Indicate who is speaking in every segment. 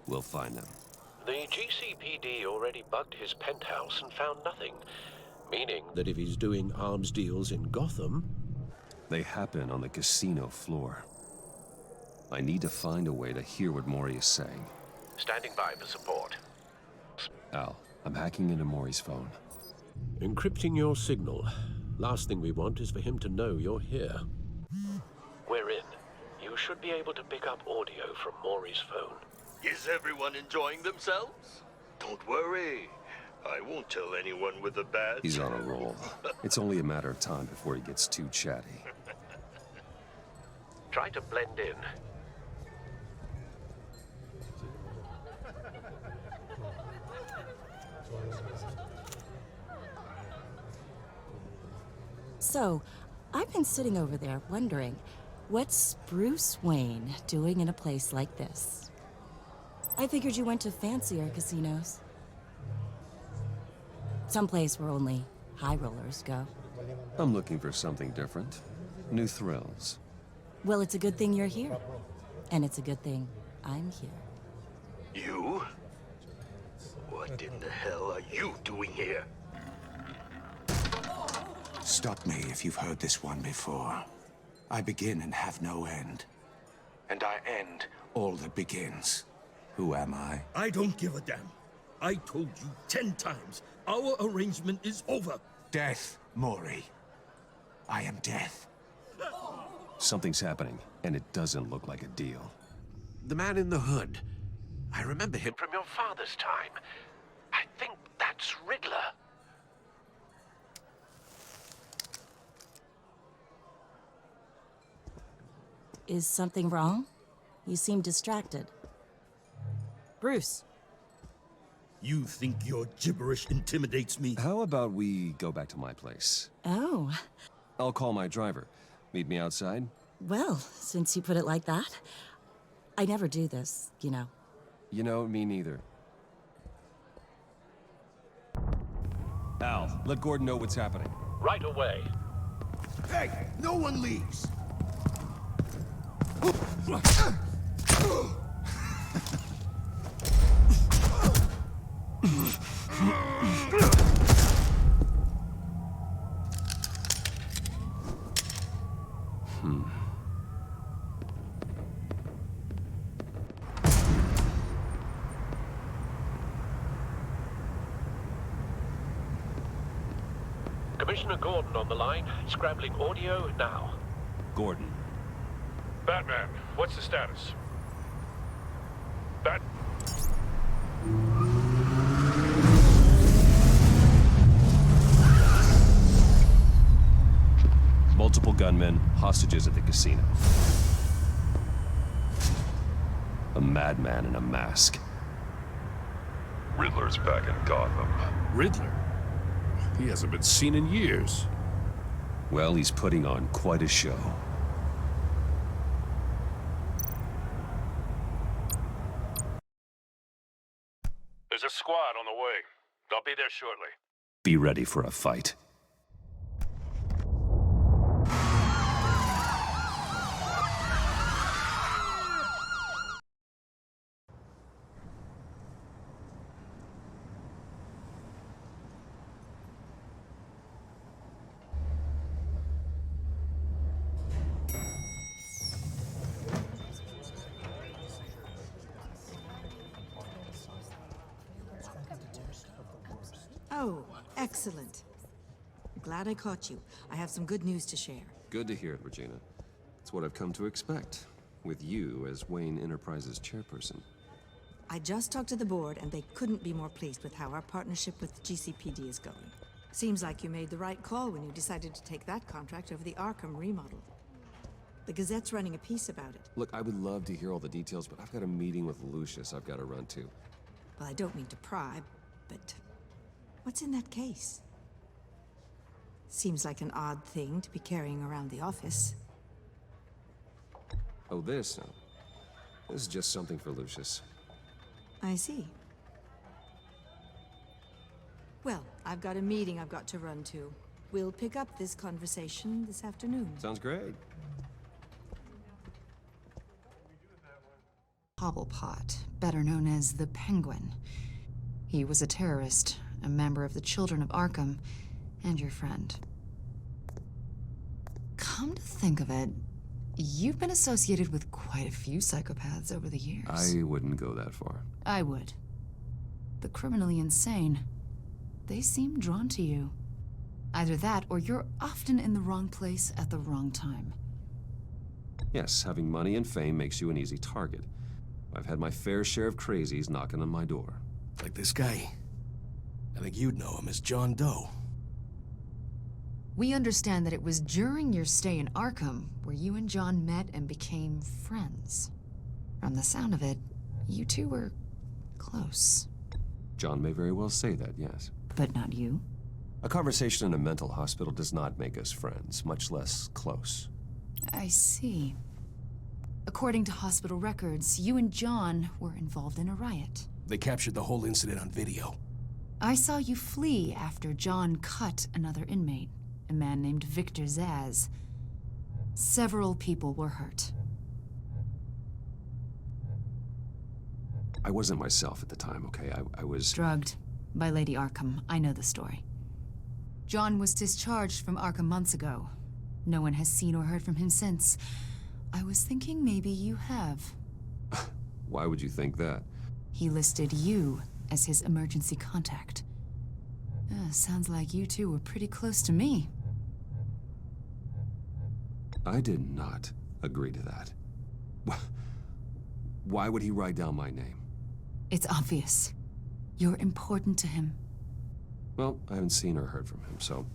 Speaker 1: We'll find them.
Speaker 2: The GCPD already bugged his penthouse and found nothing, meaning that if he's doing arms deals in Gotham...
Speaker 1: They happen on the casino floor. I need to find a way to hear what Mori is saying.
Speaker 2: Standing by for support.
Speaker 1: Al, I'm hacking into Mori's phone.
Speaker 2: Encrypting your signal. Last thing we want is for him to know you're here. We're in. You should be able to pick up audio from Mori's phone.
Speaker 3: Is everyone enjoying themselves? Don't worry. I won't tell anyone with a badge.
Speaker 1: He's on a roll. It's only a matter of time before he gets too chatty.
Speaker 2: Try to blend in.
Speaker 4: So, I've been sitting over there wondering, what's Bruce Wayne doing in a place like this? I figured you went to fancier casinos. Someplace where only high rollers go.
Speaker 1: I'm looking for something different. New thrills.
Speaker 4: Well, it's a good thing you're here. And it's a good thing I'm here.
Speaker 3: You? What in the hell are you doing here?
Speaker 5: Stop me if you've heard this one before. I begin and have no end. And I end all that begins. Who am I?
Speaker 6: I don't give a damn. I told you 10 times, our arrangement is over.
Speaker 5: Death, Mori. I am death.
Speaker 1: Something's happening, and it doesn't look like a deal.
Speaker 2: The man in the hood. I remember him from your father's time. I think that's Riddler.
Speaker 4: Is something wrong? You seem distracted. Bruce.
Speaker 6: You think your gibberish intimidates me?
Speaker 1: How about we go back to my place?
Speaker 4: Oh.
Speaker 1: I'll call my driver. Meet me outside?
Speaker 4: Well, since you put it like that. I never do this, you know.
Speaker 1: You know, me neither. Al, let Gordon know what's happening.
Speaker 2: Right away.
Speaker 5: Hey, no one leaves!
Speaker 2: Commissioner Gordon on the line, scrambling audio now.
Speaker 1: Gordon.
Speaker 7: Batman, what's the status?
Speaker 1: Multiple gunmen, hostages at the casino. A madman in a mask.
Speaker 7: Riddler's back in Gotham.
Speaker 8: Riddler? He hasn't been seen in years.
Speaker 1: Well, he's putting on quite a show.
Speaker 7: There's a squad on the way. I'll be there shortly.
Speaker 1: Be ready for a fight.
Speaker 9: Oh, excellent. Glad I caught you. I have some good news to share.
Speaker 1: Good to hear it, Regina. It's what I've come to expect, with you as Wayne Enterprises chairperson.
Speaker 9: I just talked to the board, and they couldn't be more pleased with how our partnership with GCPD is going. Seems like you made the right call when you decided to take that contract over the Arkham remodel. The Gazette's running a piece about it.
Speaker 1: Look, I would love to hear all the details, but I've got a meeting with Lucius I've got to run to.
Speaker 9: Well, I don't mean to pry, but what's in that case? Seems like an odd thing to be carrying around the office.
Speaker 1: Oh, this? No. This is just something for Lucius.
Speaker 9: I see. Well, I've got a meeting I've got to run to. We'll pick up this conversation this afternoon.
Speaker 1: Sounds great.
Speaker 10: Cobblepot, better known as the Penguin. He was a terrorist, a member of the Children of Arkham, and your friend. Come to think of it, you've been associated with quite a few psychopaths over the years.
Speaker 1: I wouldn't go that far.
Speaker 10: I would. The criminally insane. They seem drawn to you. Either that, or you're often in the wrong place at the wrong time.
Speaker 1: Yes, having money and fame makes you an easy target. I've had my fair share of crazies knocking on my door.
Speaker 11: Like this guy. I think you'd know him as John Doe.
Speaker 10: We understand that it was during your stay in Arkham where you and John met and became friends. From the sound of it, you two were close.
Speaker 1: John may very well say that, yes.
Speaker 10: But not you?
Speaker 1: A conversation in a mental hospital does not make us friends, much less close.
Speaker 10: I see. According to hospital records, you and John were involved in a riot.
Speaker 11: They captured the whole incident on video.
Speaker 10: I saw you flee after John cut another inmate, a man named Victor Zsasz. Several people were hurt.
Speaker 1: I wasn't myself at the time, okay? I was...
Speaker 10: Drugged by Lady Arkham. I know the story. John was discharged from Arkham months ago. No one has seen or heard from him since. I was thinking maybe you have.
Speaker 1: Why would you think that?
Speaker 10: He listed you as his emergency contact. Sounds like you two were pretty close to me.
Speaker 1: I did not agree to that. Why would he write down my name?
Speaker 10: It's obvious. You're important to him.
Speaker 1: Well, I haven't seen or heard from him, so...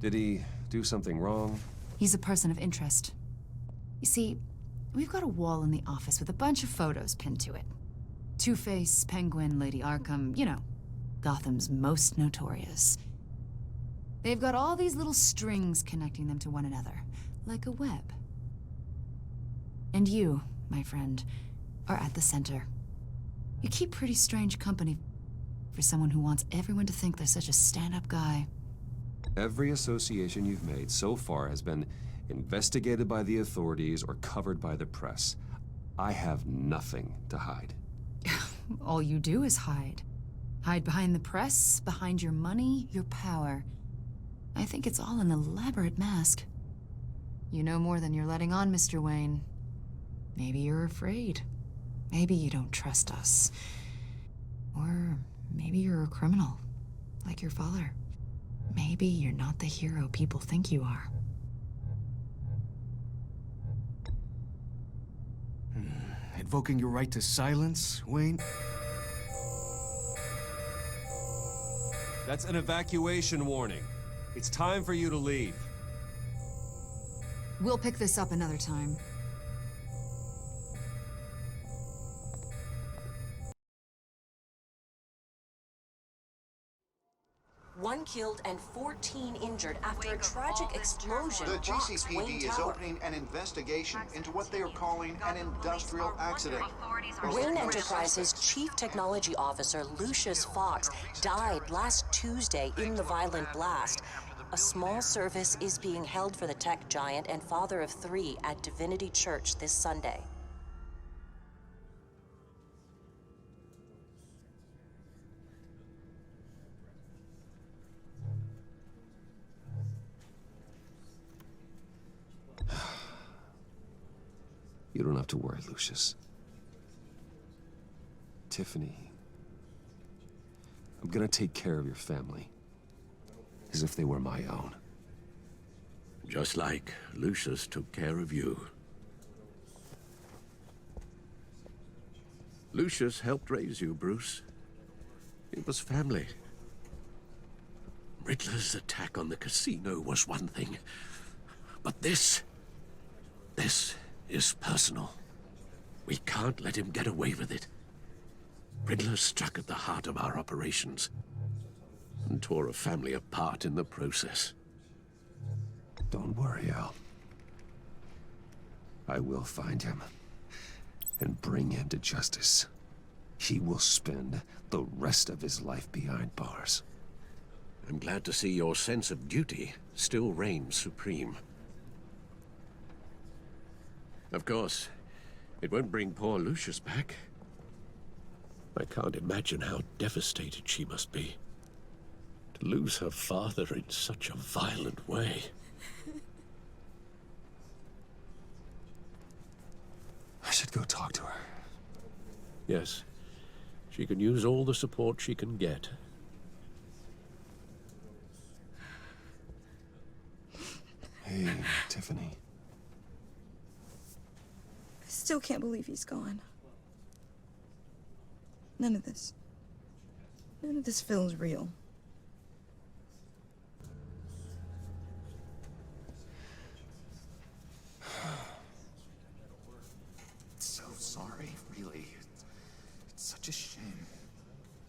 Speaker 1: Did he do something wrong?
Speaker 10: He's a person of interest. You see, we've got a wall in the office with a bunch of photos pinned to it. Two-Face, Penguin, Lady Arkham, you know, Gotham's most notorious. They've got all these little strings connecting them to one another, like a web. And you, my friend, are at the center. You keep pretty strange company for someone who wants everyone to think they're such a stand-up guy.
Speaker 1: Every association you've made so far has been investigated by the authorities or covered by the press. I have nothing to hide.
Speaker 10: All you do is hide. Hide behind the press, behind your money, your power. I think it's all an elaborate mask. You know more than you're letting on, Mr. Wayne. Maybe you're afraid. Maybe you don't trust us. Or maybe you're a criminal, like your father. Maybe you're not the hero people think you are.
Speaker 11: Invoking your right to silence, Wayne?
Speaker 1: That's an evacuation warning. It's time for you to leave.
Speaker 10: We'll pick this up another time.
Speaker 4: One killed and 14 injured after a tragic explosion
Speaker 12: The
Speaker 4: rocks Wayne
Speaker 12: GCPD is
Speaker 4: Tower.
Speaker 12: opening an investigation into what they are calling an industrial accident.
Speaker 4: Wayne Enterprises' Chief Technology Officer, Lucius Fox, died last Tuesday in the violent blast. A small service is being held for the tech giant and father of 3 at Divinity Church this Sunday.
Speaker 1: You don't have to worry, Lucius. Tiffany, I'm gonna take care of your family. As if they were my own.
Speaker 6: Just like Lucius took care of you. Lucius helped raise you, Bruce. It was family. Riddler's attack on the casino was one thing. But this is personal. We can't let him get away with it. Riddler struck at the heart of our operations and tore a family apart in the process.
Speaker 1: Don't worry, Al. I will find him and bring him to justice. He will spend the rest of his life behind bars.
Speaker 6: I'm glad to see your sense of duty still reigns supreme. Of course, it won't bring poor Lucius back.
Speaker 2: I can't imagine how devastated she must be. To lose her father in such a violent way.
Speaker 1: I should go talk to her.
Speaker 2: Yes, she can use all the support she can get.
Speaker 1: Hey, Tiffany.
Speaker 13: I still can't believe he's gone. None of this feels real.
Speaker 5: So sorry, really. It's such a shame.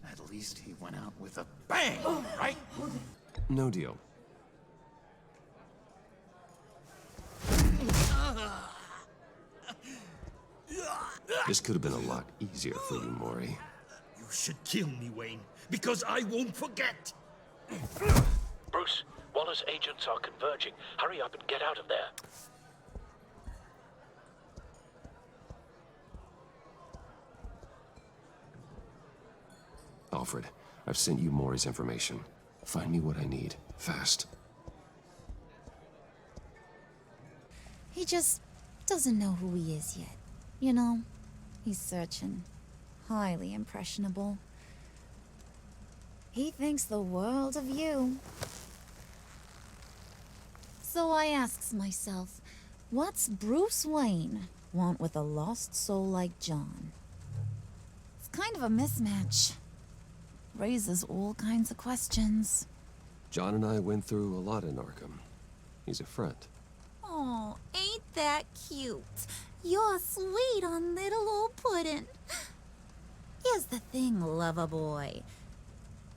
Speaker 5: At least he went out with a bang, right?
Speaker 1: No deal. This could have been a lot easier for you, Maury.
Speaker 3: You should kill me, Wayne, because I won't forget.
Speaker 2: Bruce, Waller's agents are converging. Hurry up and get out of there.
Speaker 1: Alfred, I've sent you Maury's information. Find me what I need, fast.
Speaker 14: He just doesn't know who he is yet. You know, he's searching. Highly impressionable. He thinks the world of you. So I asks myself, what's Bruce Wayne want with a lost soul like John? It's kind of a mismatch. Raises all kinds of questions.
Speaker 1: John and I went through a lot in Arkham. He's a friend.
Speaker 14: Oh, ain't that cute? You're sweet on little old puddin'. Here's the thing, lover boy.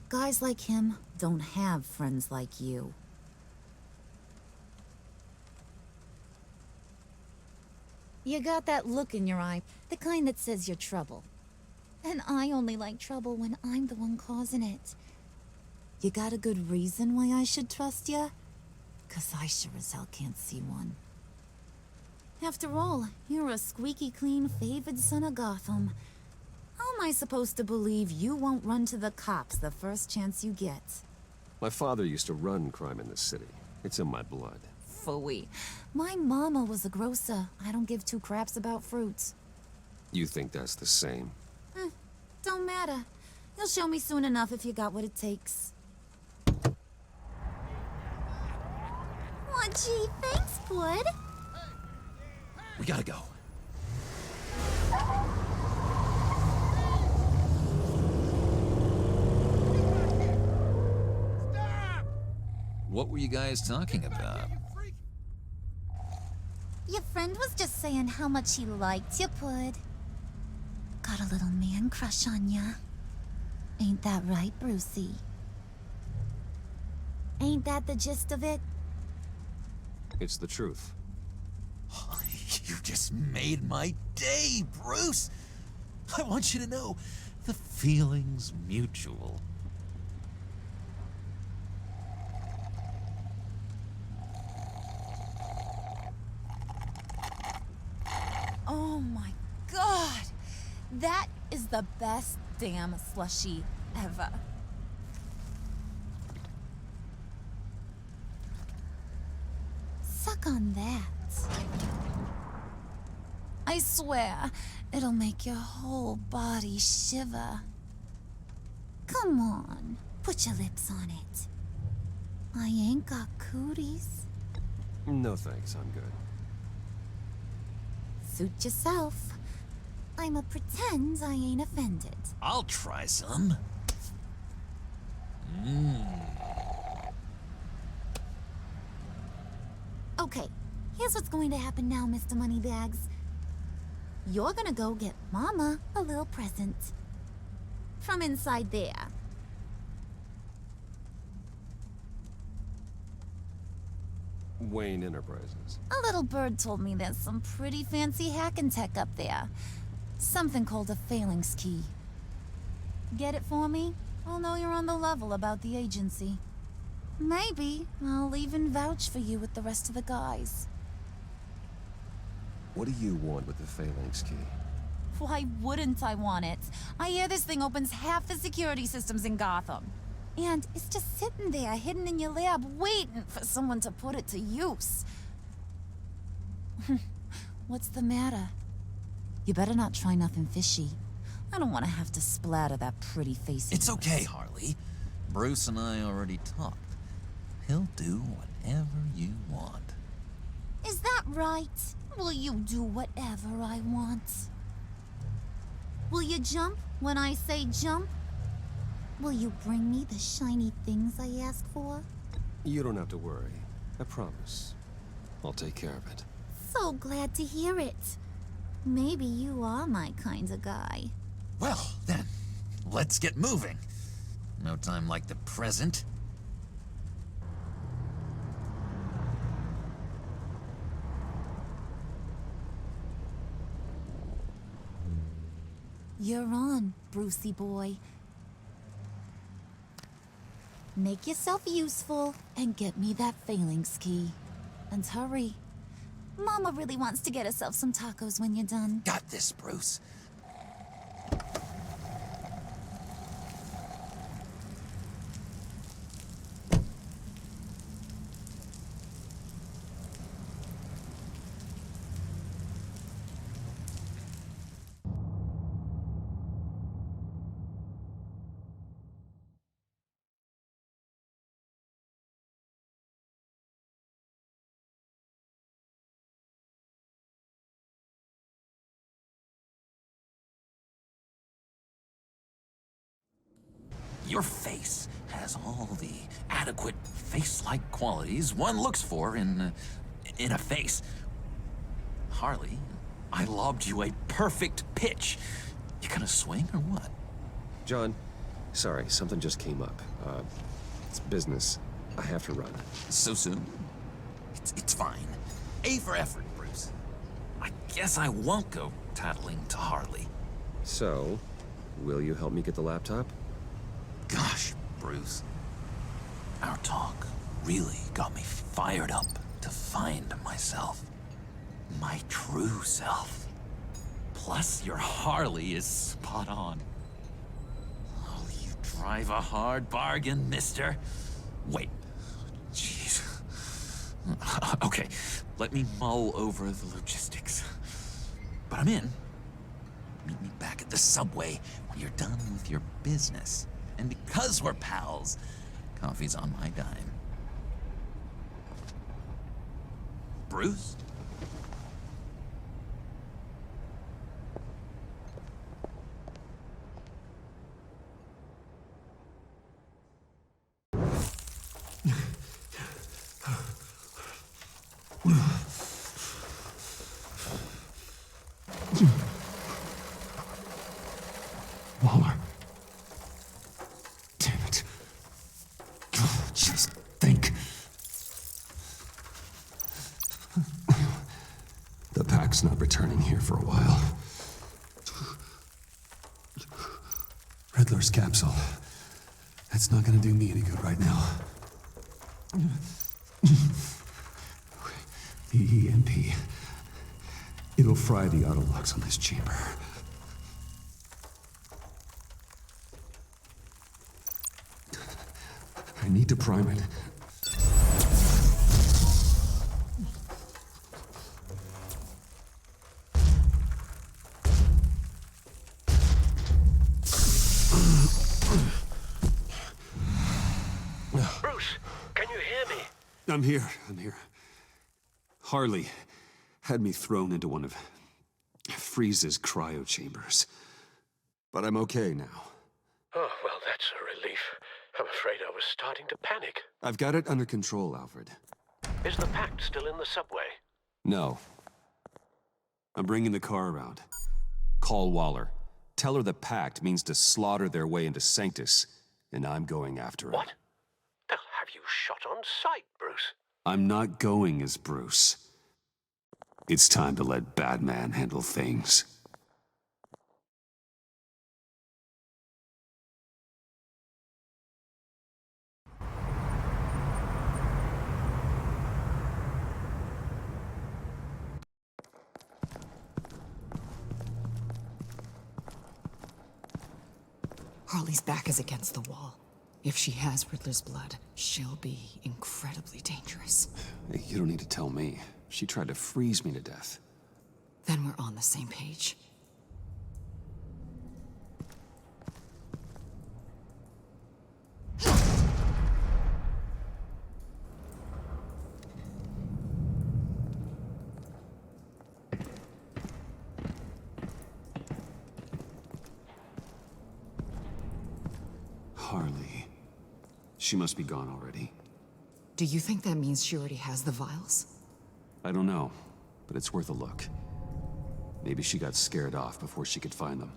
Speaker 14: Guys like him don't have friends like you. You got that look in your eye, the kind that says you're trouble. And I only like trouble when I'm the one causing it. You got a good reason why I should trust you? 'Cause I sure as hell can't see one. After all, you're a squeaky clean favored son of Gotham. How am I supposed to believe you won't run to the cops the first chance you get?
Speaker 1: My father used to run crime in this city. It's in my blood.
Speaker 14: Phooey. My mama was a grocer. I don't give two craps about fruits.
Speaker 1: You think that's the same?
Speaker 14: Don't matter. You'll show me soon enough if you got what it takes. Aw, gee, thanks, bud.
Speaker 11: We gotta go.
Speaker 15: What were you guys talking about?
Speaker 14: Your friend was just saying how much he liked you, bud. Got a little man crush on ya. Ain't that right, Brucey? Ain't that the gist of it?
Speaker 1: It's the truth.
Speaker 11: You just made my day, Bruce. I want you to know, the feeling's mutual.
Speaker 14: Oh my god! That is the best damn slushie ever. Suck on that. I swear, it'll make your whole body shiver. Come on, put your lips on it. I ain't got cooties.
Speaker 1: No thanks, I'm good.
Speaker 14: Suit yourself. I'ma pretend I ain't offended.
Speaker 11: I'll try some.
Speaker 14: Okay, here's what's going to happen now, Mr. Moneybags. You're gonna go get Mama a little present. From inside there.
Speaker 1: Wayne Enterprises.
Speaker 14: A little bird told me there's some pretty fancy hacking tech up there. Something called a phalanx key. Get it for me? I'll know you're on the level about the agency. Maybe I'll even vouch for you with the rest of the guys.
Speaker 1: What do you want with the Phalanx key?
Speaker 14: Why wouldn't I want it? I hear this thing opens half the security systems in Gotham. And it's just sitting there, hidden in your lab, waiting for someone to put it to use. What's the matter? You better not try nothing fishy. I don't want to have to splatter that pretty face of
Speaker 11: It's
Speaker 14: yours.
Speaker 11: okay, Harley. Bruce and I already talked. He'll do whatever you want.
Speaker 14: Is that right? Will you do whatever I want? Will you jump when I say jump? Will you bring me the shiny things I ask for?
Speaker 1: You don't have to worry. I promise. I'll take care of it.
Speaker 14: So glad to hear it. Maybe you are my kind of guy.
Speaker 11: Well, then, let's get moving. No time like the present.
Speaker 14: You're on, Brucey boy. Make yourself useful and get me that Phalanx key. And hurry. Mama really wants to get herself some tacos when you're done.
Speaker 11: Got this, Bruce. Your face has all the adequate face-like qualities one looks for in a face. Harley, I lobbed you a perfect pitch. You gonna swing or what?
Speaker 1: John, sorry, something just came up. It's business. I have to run.
Speaker 11: So soon? It's fine. A for effort, Bruce. I guess I won't go tattling to Harley.
Speaker 1: So, will you help me get the laptop?
Speaker 11: Gosh, Bruce. Our talk really got me fired up to find myself. My true self. Plus, your Harley is spot on. Oh, you drive a hard bargain, mister. Wait. Jeez. Okay, let me mull over the logistics. But I'm in. Meet me back at the subway when you're done with your business. And because we're pals, coffee's on my dime. Bruce?
Speaker 5: Waller. Damn it. Just think. The pack's not returning here for a while. Riddler's capsule. That's not gonna do me any good right now. The EMP. It'll fry the auto locks on this chamber. I need to prime it.
Speaker 2: Bruce, can you hear me?
Speaker 5: I'm here. Harley had me thrown into one of Freeze's cryo chambers. But I'm okay now.
Speaker 2: Oh, well, that's a relief. I'm afraid I was starting to panic.
Speaker 5: I've got it under control, Alfred.
Speaker 2: Is the pact still in the subway?
Speaker 5: No. I'm bringing the car around. Call Waller. Tell her the pact means to slaughter their way into Sanctus, and I'm going after it.
Speaker 2: What? They'll have you shot on sight, Bruce.
Speaker 5: I'm not going as Bruce. It's time to let Batman handle things.
Speaker 16: Harley's back is against the wall. If she has Riddler's blood, she'll be incredibly dangerous.
Speaker 5: Hey, you don't need to tell me. She tried to freeze me to death.
Speaker 16: Then we're on the same page.
Speaker 5: Harley. She must be gone already.
Speaker 16: Do you think that means she already has the vials?
Speaker 5: I don't know, but it's worth a look. Maybe she got scared off before she could find them.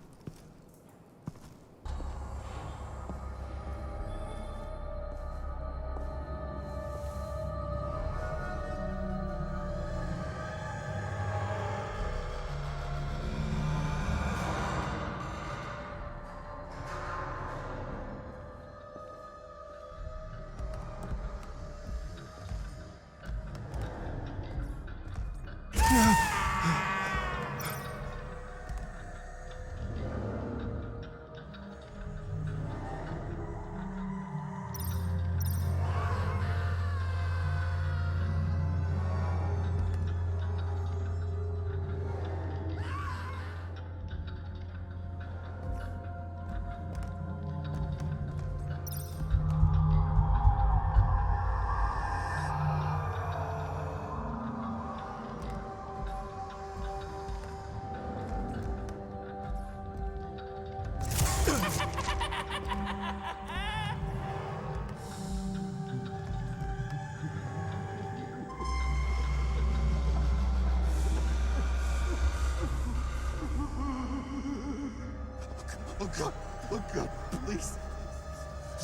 Speaker 11: Oh God, please.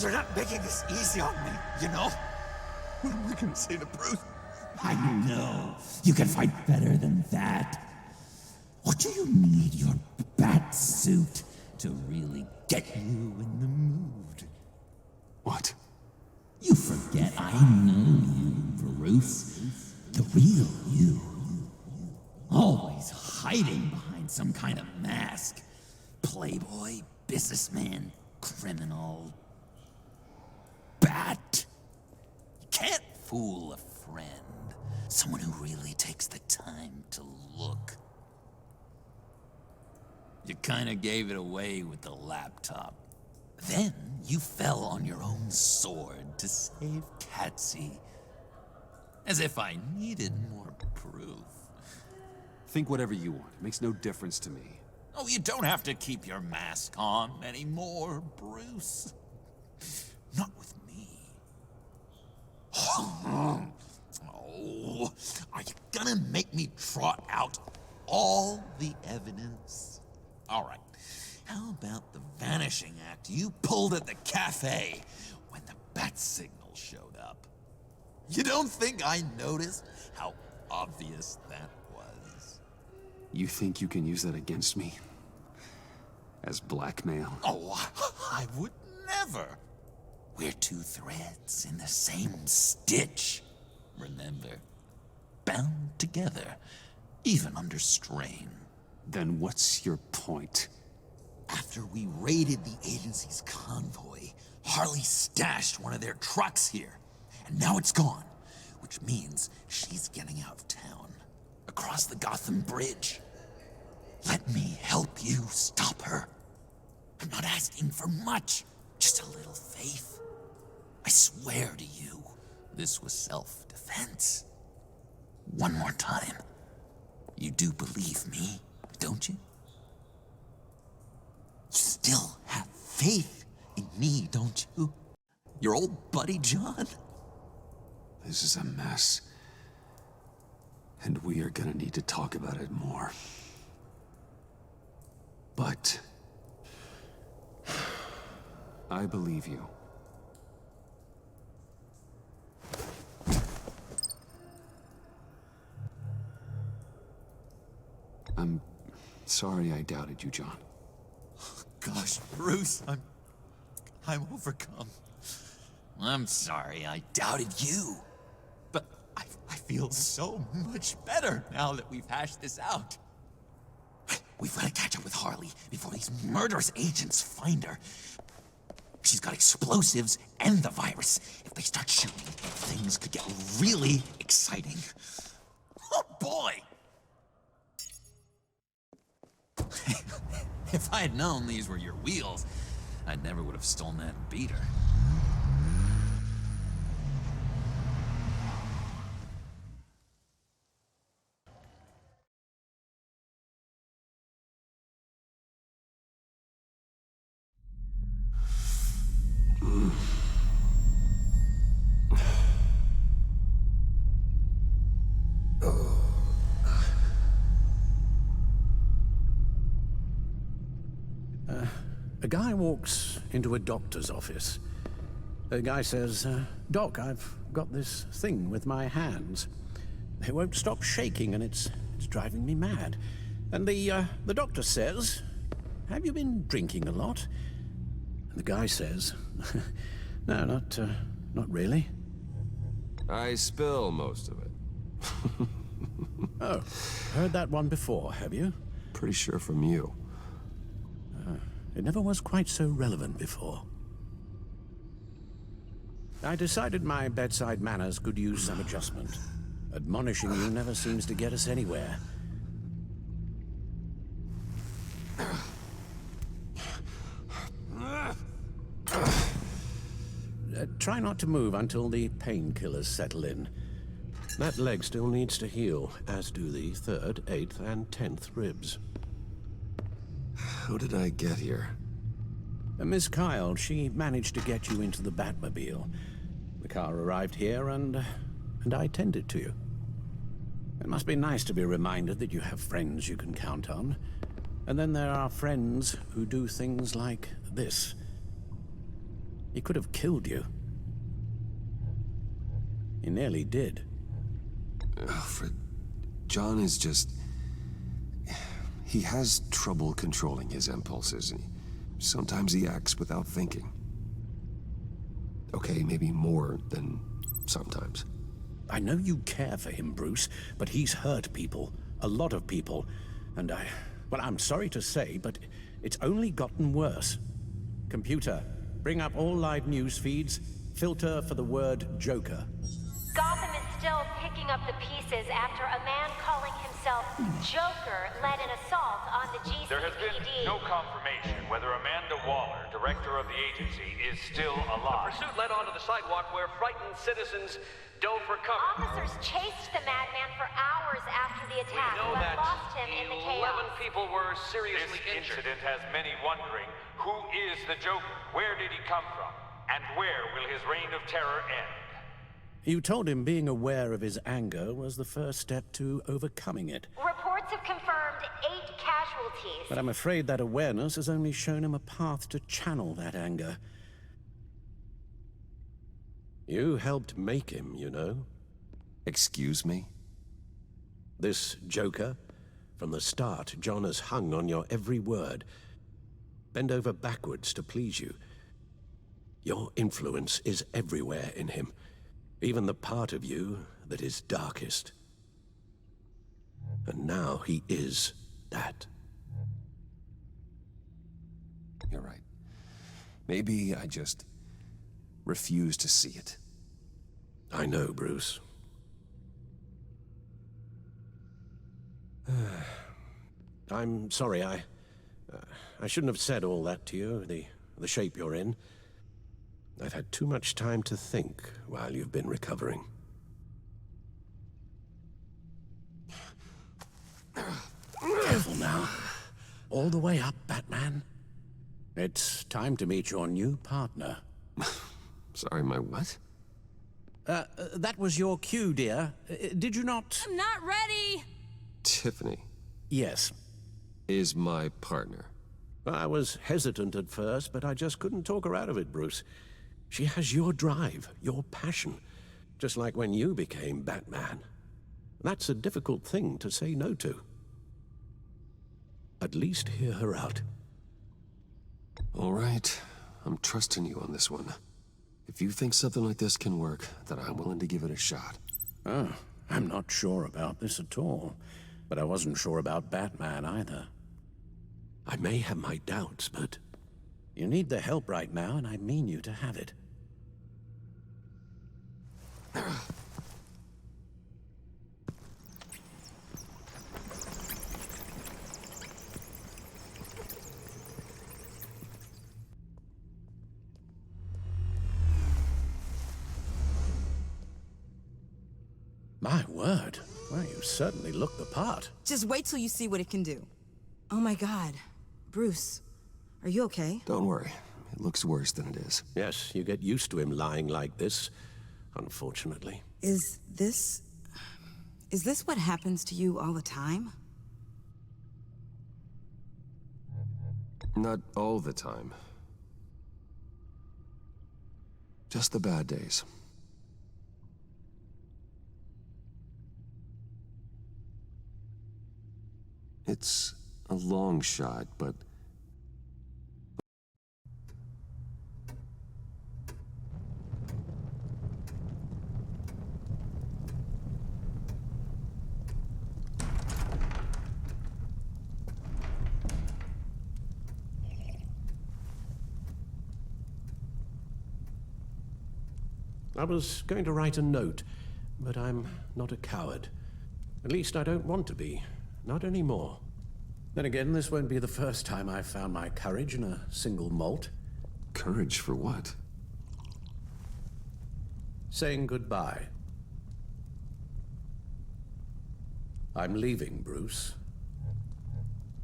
Speaker 11: You're not making this easy on me, you know? What am I gonna say to Bruce?
Speaker 17: I know. You can fight better than that. Or do you need your bat suit to really get you in the mood?
Speaker 5: What?
Speaker 17: You forget I know you, Bruce. The real you. Always hiding behind some kind of mask. Playboy, businessman, criminal, bat. You can't fool a friend. Someone who really takes the time to look. You kinda gave it away with the laptop. Then you fell on your own sword to save Catsy. As if I needed more proof.
Speaker 5: Think whatever you want. It makes no difference to me.
Speaker 17: Oh, you don't have to keep your mask on anymore, Bruce. Not with me. Oh, are you gonna make me trot out all the evidence? All right. How about the vanishing act you pulled at the cafe when the bat signal showed up? You don't think I noticed how obvious that was?
Speaker 5: You think you can use that against me? As blackmail?
Speaker 17: Oh, I would never. We're two threads in the same stitch. Remember? Bound together, even under strain.
Speaker 5: Then what's your point?
Speaker 17: After we raided the agency's convoy, Harley stashed one of their trucks here. And now it's gone, which means she's getting out of town, across the Gotham Bridge. Let me help you stop her. I'm not asking for much, just a little faith. I swear to you, this was self-defense. One more time. You do believe me, don't you? You still have faith in me, don't you? Your old buddy John?
Speaker 5: This is a mess. And we are gonna need to talk about it more. But I believe you. I'm sorry I doubted you, John.
Speaker 17: Gosh, Bruce, I'm overcome. I'm sorry I doubted you. But I feel so much better now that we've hashed this out. We've got to catch up with Harley before these murderous agents find her. She's got explosives and the virus. If they start shooting, things could get really exciting. Oh, boy! If I had known these were your wheels, I never would have stolen that beater.
Speaker 2: A guy walks into a doctor's office. The guy says, Doc, I've got this thing with my hands. They won't stop shaking and it's driving me mad. And the doctor says, have you been drinking a lot? And the guy says, no, not really.
Speaker 1: I spill most of it.
Speaker 2: Oh, heard that one before, have you?
Speaker 1: Pretty sure from you.
Speaker 2: It never was quite so relevant before. I decided my bedside manners could use some adjustment. Admonishing you never seems to get us anywhere. Try not to move until the painkillers settle in. That leg still needs to heal, as do the 3rd, 8th, and 10th ribs.
Speaker 1: How did I get here?
Speaker 2: Miss Kyle, she managed to get you into the Batmobile. The car arrived here, and I tended to you. It must be nice to be reminded that you have friends you can count on. And then there are friends who do things like this. He could have killed you. He nearly did.
Speaker 1: Alfred, John is just... He has trouble controlling his impulses, and sometimes he acts without thinking. Okay, maybe more than sometimes.
Speaker 2: I know you care for him, Bruce, but he's hurt people. A lot of people. And well, I'm sorry to say, but it's only gotten worse. Computer, bring up all live news feeds. Filter for the word Joker.
Speaker 18: Gotham is still picking up the pieces after a man calling himself Joker led an assault on the GCPD.
Speaker 7: There has been no confirmation whether Amanda Waller, director of the agency, is still alive.
Speaker 19: The pursuit led onto the sidewalk where frightened citizens dove for cover.
Speaker 18: Officers chased the madman for hours after the attack,
Speaker 19: We know
Speaker 18: but
Speaker 19: that
Speaker 18: lost him in the
Speaker 19: 11
Speaker 18: chaos.
Speaker 19: people were seriously
Speaker 7: This
Speaker 19: injured.
Speaker 7: incident has many wondering, who is the Joker? Where did he come from? And where will his reign of terror end?
Speaker 2: You told him being aware of his anger was the first step to overcoming it.
Speaker 18: Reports have confirmed 8 casualties.
Speaker 2: But I'm afraid that awareness has only shown him a path to channel that anger. You helped make him, you know.
Speaker 1: Excuse me?
Speaker 2: This Joker, from the start, John has hung on your every word. Bend over backwards to please you. Your influence is everywhere in him. Even the part of you that is darkest. And now he is that.
Speaker 1: You're right. Maybe I just refuse to see it.
Speaker 2: I know, Bruce. I'm sorry, I shouldn't have said all that to you, the shape you're in. I've had too much time to think while you've been recovering. Careful now. All the way up, Batman. It's time to meet your new partner.
Speaker 1: Sorry, my what?
Speaker 2: That was your cue, dear. Did you not?
Speaker 20: I'm not ready!
Speaker 1: Tiffany.
Speaker 2: Yes.
Speaker 1: Is my partner.
Speaker 2: I was hesitant at first, but I just couldn't talk her out of it, Bruce. She has your drive, your passion, just like when you became Batman. That's a difficult thing to say no to. At least hear her out.
Speaker 1: All right. I'm trusting you on this one. If you think something like this can work, then I'm willing to give it a shot.
Speaker 2: Oh, I'm not sure about this at all. But I wasn't sure about Batman either. I may have my doubts, but You need the help right now, and I mean you to have it. My word. Well, you certainly look the part.
Speaker 13: Just wait till you see what it can do. Oh my God. Bruce, are you okay?
Speaker 5: Don't worry. It looks worse than it is.
Speaker 2: Yes, you get used to him lying like this, unfortunately.
Speaker 13: Is this what happens to you all the time?
Speaker 5: Not all the time. Just the bad days. It's a long shot, but...
Speaker 2: I was going to write a note, but I'm not a coward. At least I don't want to be. Not anymore. Then again, this won't be the first time I've found my courage in a single malt.
Speaker 5: Courage for what?
Speaker 2: Saying goodbye. I'm leaving, Bruce.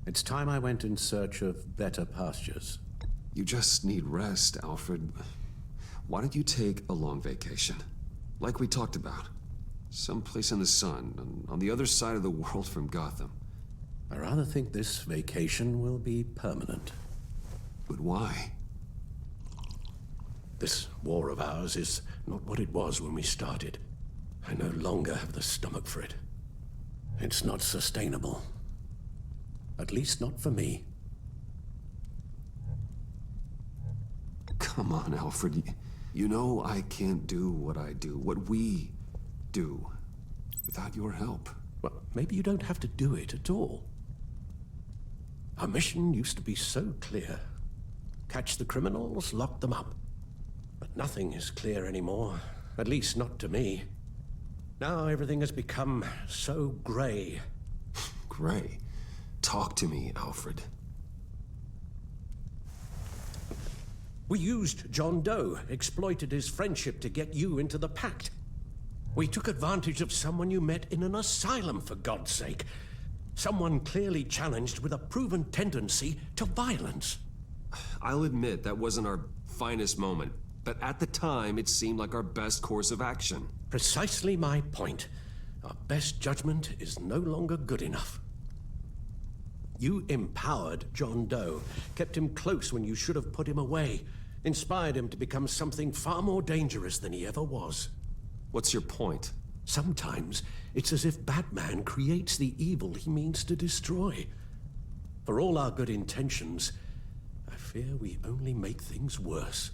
Speaker 2: It's time I went in search of better pastures.
Speaker 5: You just need rest, Alfred. Why don't you take a long vacation? Like we talked about. Someplace in the sun, on the other side of the world from Gotham.
Speaker 2: I rather think this vacation will be permanent.
Speaker 5: But why?
Speaker 2: This war of ours is not what it was when we started. I no longer have the stomach for it. It's not sustainable. At least not for me.
Speaker 5: Come on, Alfred. You know I can't do what I do, what we do, without your help.
Speaker 2: Well, maybe you don't have to do it at all. Our mission used to be so clear. Catch the criminals, lock them up. But nothing is clear anymore, at least not to me. Now everything has become so gray.
Speaker 5: Gray? Talk to me, Alfred.
Speaker 2: We used John Doe, exploited his friendship to get you into the pact. We took advantage of someone you met in an asylum, for God's sake. Someone clearly challenged with a proven tendency to violence.
Speaker 5: I'll admit that wasn't our finest moment, but at the time it seemed like our best course of action.
Speaker 2: Precisely my point. Our best judgment is no longer good enough. You empowered John Doe, kept him close when you should have put him away, inspired him to become something far more dangerous than he ever was.
Speaker 5: What's your point?
Speaker 2: Sometimes it's as if Batman creates the evil he means to destroy. For all our good intentions, I fear we only make things worse.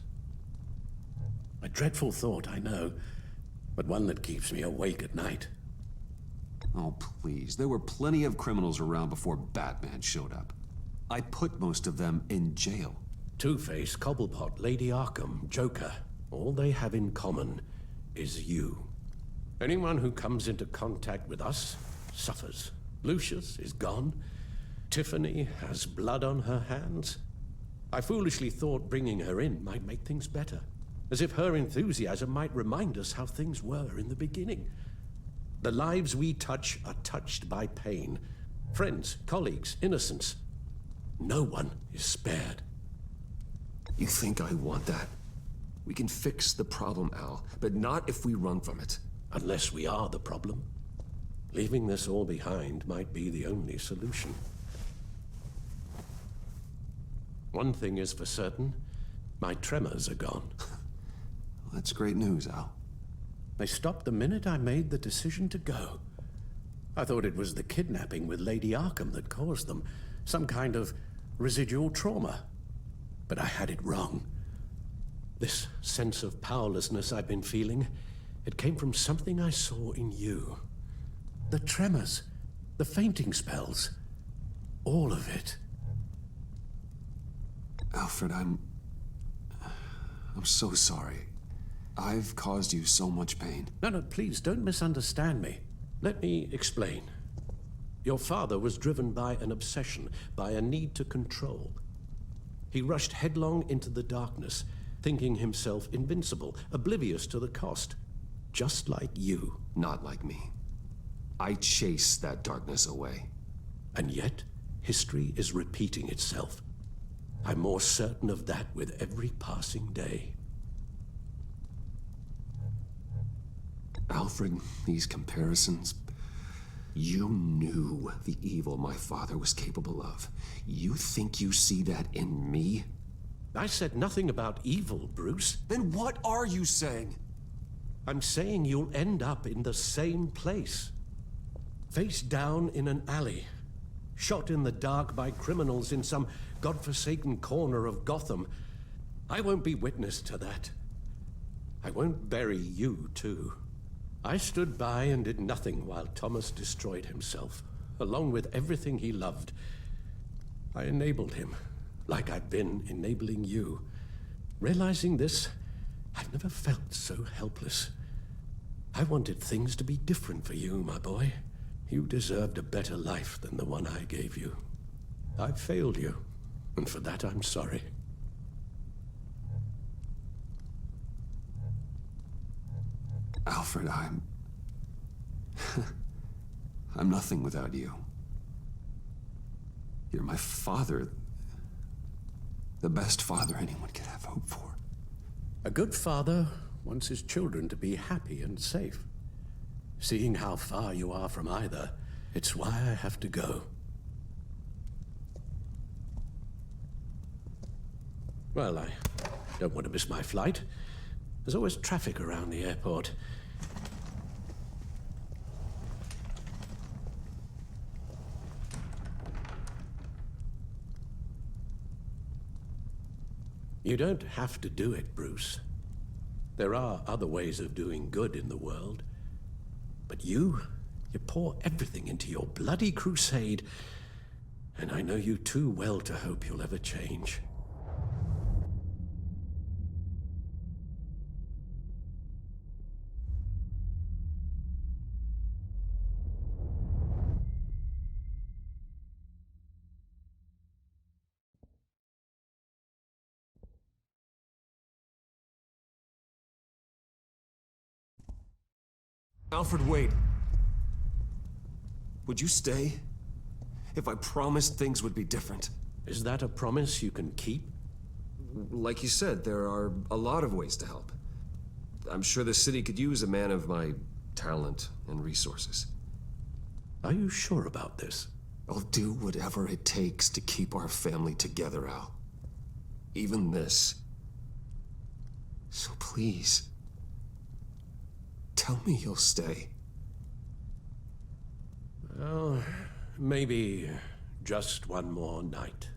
Speaker 2: A dreadful thought, I know, but one that keeps me awake at night.
Speaker 5: Oh, please. There were plenty of criminals around before Batman showed up. I put most of them in jail.
Speaker 2: Two-Face, Cobblepot, Lady Arkham, Joker, all they have in common is you. Anyone who comes into contact with us suffers. Lucius is gone. Tiffany has blood on her hands. I foolishly thought bringing her in might make things better, as if her enthusiasm might remind us how things were in the beginning. The lives we touch are touched by pain. Friends, colleagues, innocents. No one is spared.
Speaker 5: You think I want that? We can fix the problem, Al, but not if we run from it.
Speaker 2: Unless we are the problem. Leaving this all behind might be the only solution. One thing is for certain, my tremors are gone.
Speaker 5: That's great news, Al.
Speaker 2: They stopped the minute I made the decision to go. I thought it was the kidnapping with Lady Arkham that caused them, some kind of residual trauma. But I had it wrong. This sense of powerlessness I've been feeling, it came from something I saw in you. The tremors, the fainting spells, all of it.
Speaker 5: Alfred, I'm
Speaker 1: I'm so sorry. I've caused you so much pain.
Speaker 2: No, please, don't misunderstand me. Let me explain. Your father was driven by an obsession, by a need to control. He rushed headlong into the darkness, thinking himself invincible, oblivious to the cost. Just like you.
Speaker 1: Not like me. I chased that darkness away.
Speaker 2: And yet, history is repeating itself. I'm more certain of that with every passing day.
Speaker 1: Alfred, these comparisons... You knew the evil my father was capable of. You think you see that in me?
Speaker 2: I said nothing about evil, Bruce.
Speaker 1: Then what are you saying?
Speaker 2: I'm saying you'll end up in the same place. Face down in an alley. Shot in the dark by criminals in some godforsaken corner of Gotham. I won't be witness to that. I won't bury you, too. I stood by and did nothing while Thomas destroyed himself, along with everything he loved. I enabled him, like I've been enabling you. Realizing this, I've never felt so helpless. I wanted things to be different for you, my boy. You deserved a better life than the one I gave you. I failed you, and for that I'm sorry.
Speaker 1: Alfred, I'm nothing without you. You're my father. The best father anyone could have hoped for.
Speaker 2: A good father wants his children to be happy and safe. Seeing how far you are from either, it's why I have to go. Well, I don't want to miss my flight. There's always traffic around the airport. You don't have to do it, Bruce. There are other ways of doing good in the world. But you pour everything into your bloody crusade, and I know you too well to hope you'll ever change.
Speaker 1: Alfred, wait. Would you stay? If I promised things would be different.
Speaker 2: Is that a promise you can keep?
Speaker 1: Like you said, there are a lot of ways to help. I'm sure the city could use a man of my talent and resources.
Speaker 2: Are you sure about this?
Speaker 1: I'll do whatever it takes to keep our family together, Al. Even this. So please, tell me you'll stay.
Speaker 2: Well, maybe just one more night.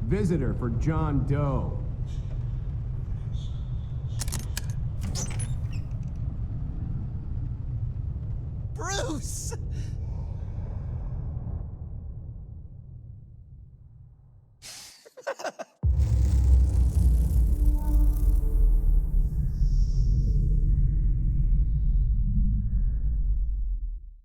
Speaker 20: Visitor for John Doe.
Speaker 17: Bruce!